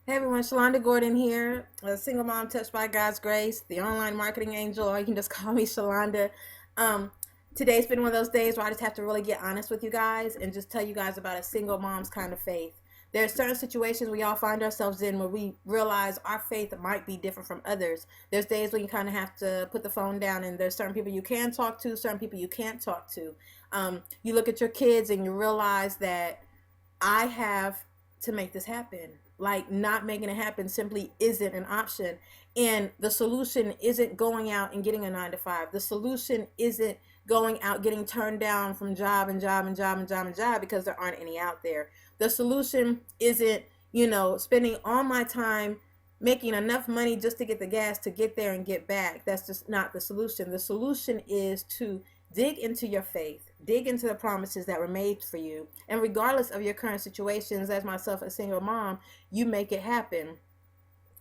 Hey everyone, Shalonda Gordon here, a single mom touched by God's grace, the online marketing angel, or you can just call me Shalonda. Um, Today's been one of those days where I just have to really get honest with you guys and just tell you guys about a single mom's kind of faith. There are certain situations we all find ourselves in where we realize our faith might be different from others. There's days when you kind of have to put the phone down, and there's certain people you can talk to, certain people you can't talk to. You look at your kids and you realize that I have to make this happen. Like, not making it happen simply isn't an option. And the solution isn't going out and getting a 9 to 5. The solution isn't going out getting turned down from job and job and job and job and job because there aren't any out there. The solution isn't, spending all my time making enough money just to get the gas to get there and get back. That's just not the solution. The solution is to dig into your faith, dig into the promises that were made for you, and regardless of your current situations, as myself, a single mom, you make it happen.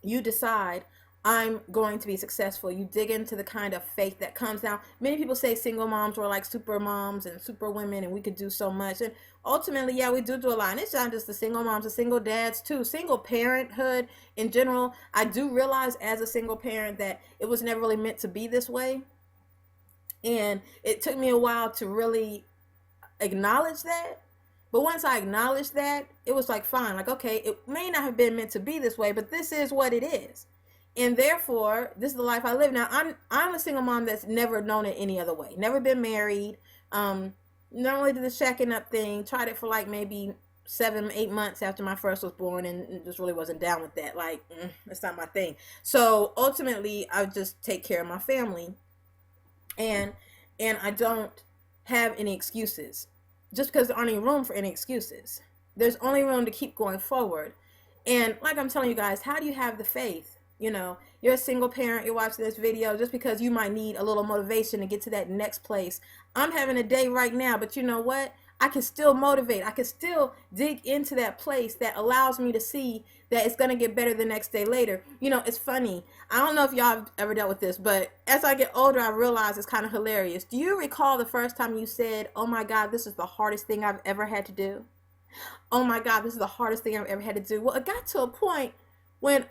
You decide, I'm going to be successful. You dig into the kind of faith that comes down. Many people say single moms were like super moms and super women and we could do so much. And ultimately, yeah, we do a lot. And it's not just the single moms, the single dads too. Single parenthood in general. I do realize as a single parent that it was never really meant to be this way. And it took me a while to really acknowledge that. But once I acknowledged that, it was like, fine, like, okay, it may not have been meant to be this way, but this is what it is. And therefore, this is the life I live. Now, I'm a single mom that's never known it any other way. Never been married. Not only did the shacking up thing, tried it for like maybe 7, 8 months after my first was born, and just really wasn't down with that. Like, that's not my thing. So ultimately, I just take care of my family, and I don't have any excuses, just because there aren't any room for any excuses. There's only room to keep going forward. And like I'm telling you guys, how do you have the faith? You're a single parent, you're watching this video just because you might need a little motivation to get to that next place. I'm having a day right now, but you know what? I can still motivate. I can still dig into that place that allows me to see that it's going to get better the next day later. It's funny. I don't know if y'all have ever dealt with this, but as I get older, I realize it's kind of hilarious. Do you recall the first time you said, oh my God, this is the hardest thing I've ever had to do? Oh my God, this is the hardest thing I've ever had to do. Well, it got to a point when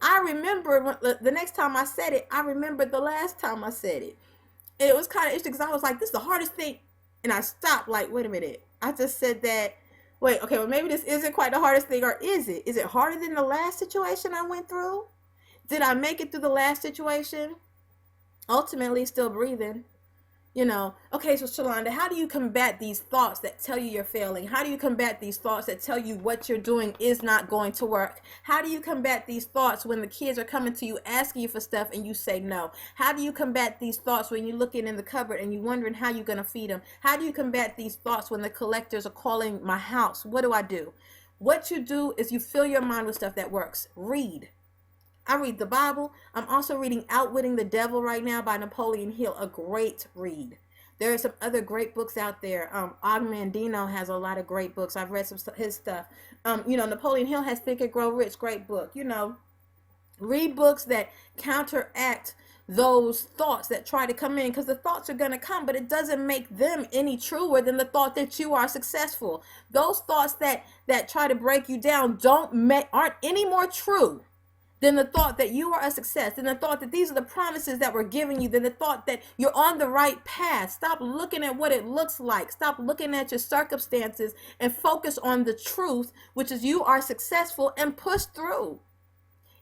I remembered the next time I said it, I remembered the last time I said it. And it was kind of interesting because I was like, this is the hardest thing. And I stopped, like, wait a minute. I just said that. Wait, okay, well, maybe this isn't quite the hardest thing, or is it? Is it harder than the last situation I went through? Did I make it through the last situation? Ultimately, still breathing. Okay, so Shalonda, how do you combat these thoughts that tell you you're failing? How do you combat these thoughts that tell you what you're doing is not going to work? How do you combat these thoughts when the kids are coming to you asking you for stuff and you say no? How do you combat these thoughts when you're looking in the cupboard and you're wondering how you're going to feed them? How do you combat these thoughts when the collectors are calling my house? What do I do? What you do is you fill your mind with stuff that works. Read. I read the Bible. I'm also reading Outwitting the Devil right now by Napoleon Hill, a great read. There are some other great books out there. Og Mandino has a lot of great books. I've read some his stuff. Napoleon Hill has Think and Grow Rich, great book. Read books that counteract those thoughts that try to come in, because the thoughts are going to come, but it doesn't make them any truer than the thought that you are successful. Those thoughts that try to break you down aren't any more true than the thought that you are a success, than the thought that these are the promises that we're giving you, than the thought that you're on the right path. Stop looking at what it looks like. Stop looking at your circumstances and focus on the truth, which is you are successful, and push through.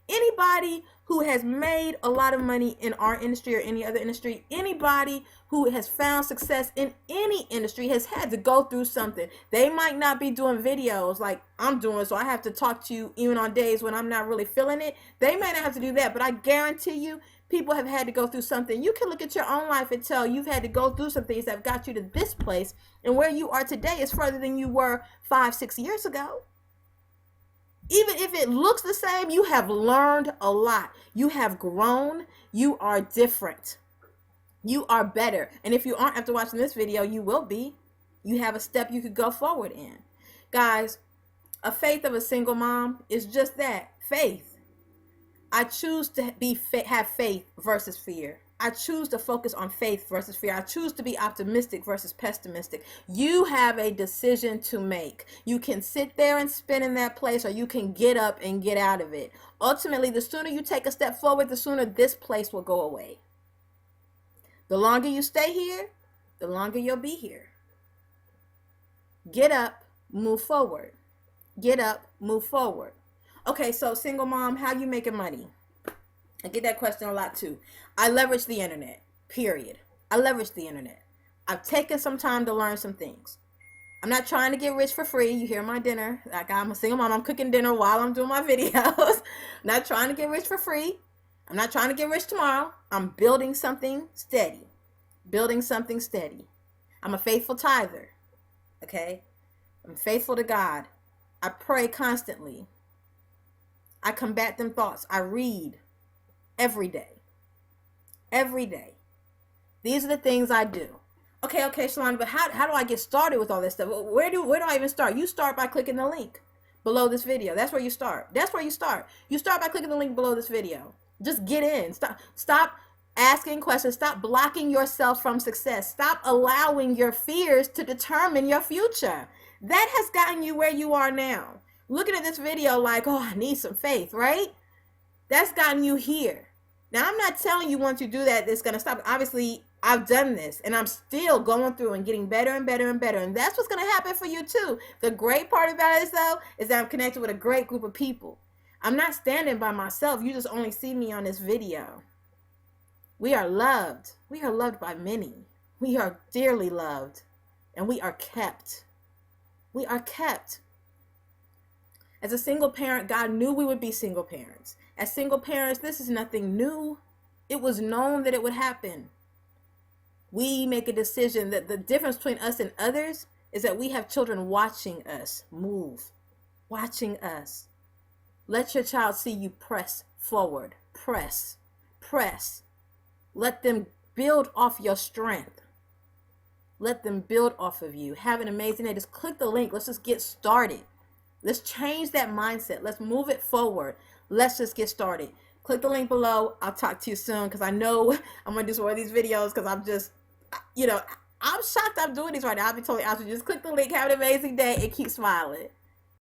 Anybody who has made a lot of money in our industry or any other industry, anybody who has found success in any industry has had to go through something. They might not be doing videos like I'm doing, so I have to talk to you even on days when I'm not really feeling it. They may not have to do that, but I guarantee you, people have had to go through something. You can look at your own life and tell you've had to go through some things that have got you to this place, and where you are today is further than you were 5-6 years ago. Even if it looks the same, you have learned a lot. You have grown. You are different. You are better. And if you aren't after watching this video, you will be. You have a step you could go forward in. Guys, a faith of a single mom is just that, faith. I choose to have faith versus fear. I choose to focus on faith versus fear. I choose to be optimistic versus pessimistic. You have a decision to make. You can sit there and spin in that place, or you can get up and get out of it. Ultimately, the sooner you take a step forward, the sooner this place will go away. The longer you stay here, the longer you'll be here. Get up, move forward. Get up, move forward. Okay, so single mom, how you making money? I get that question a lot too. I leverage the internet, period. I leverage the internet. I've taken some time to learn some things. I'm not trying to get rich for free. You hear my dinner. Like, I'm a single mom. I'm cooking dinner while I'm doing my videos. I'm not trying to get rich for free. I'm not trying to get rich tomorrow. I'm building something steady. Building something steady. I'm a faithful tither. Okay? I'm faithful to God. I pray constantly. I combat them thoughts. I read every day. Every day. These are the things I do. Okay, Shalonda, but how do I get started with all this stuff? Where do I even start? You start by clicking the link below this video. That's where you start. That's where you start. You start by clicking the link below this video. Just get in. Stop asking questions. Stop blocking yourself from success. Stop allowing your fears to determine your future. That has gotten you where you are now. Looking at this video like, oh, I need some faith, right? That's gotten you here. Now, I'm not telling you once you do that, it's going to stop. Obviously, I've done this, and I'm still going through and getting better and better and better. And that's what's going to happen for you, too. The great part about it, though, is that I'm connected with a great group of people. I'm not standing by myself. You just only see me on this video. We are loved. We are loved by many. We are dearly loved, and we are kept. We are kept. As a single parent, God knew we would be single parents. As single parents, this is nothing new. It was known that it would happen. We make a decision that the difference between us and others is that we have children watching us move, watching us. Let your child see you press forward, press. Let them build off your strength. Let them build off of you. Have an amazing day. Just click the link. Let's just get started. Let's change that mindset. Let's move it forward. Let's just get started. Click the link below. I'll talk to you soon because I know I'm going to do some more of these videos because I'm just, I'm shocked I'm doing these right now. I'll be totally honest with you. Just click the link. Have an amazing day and keep smiling.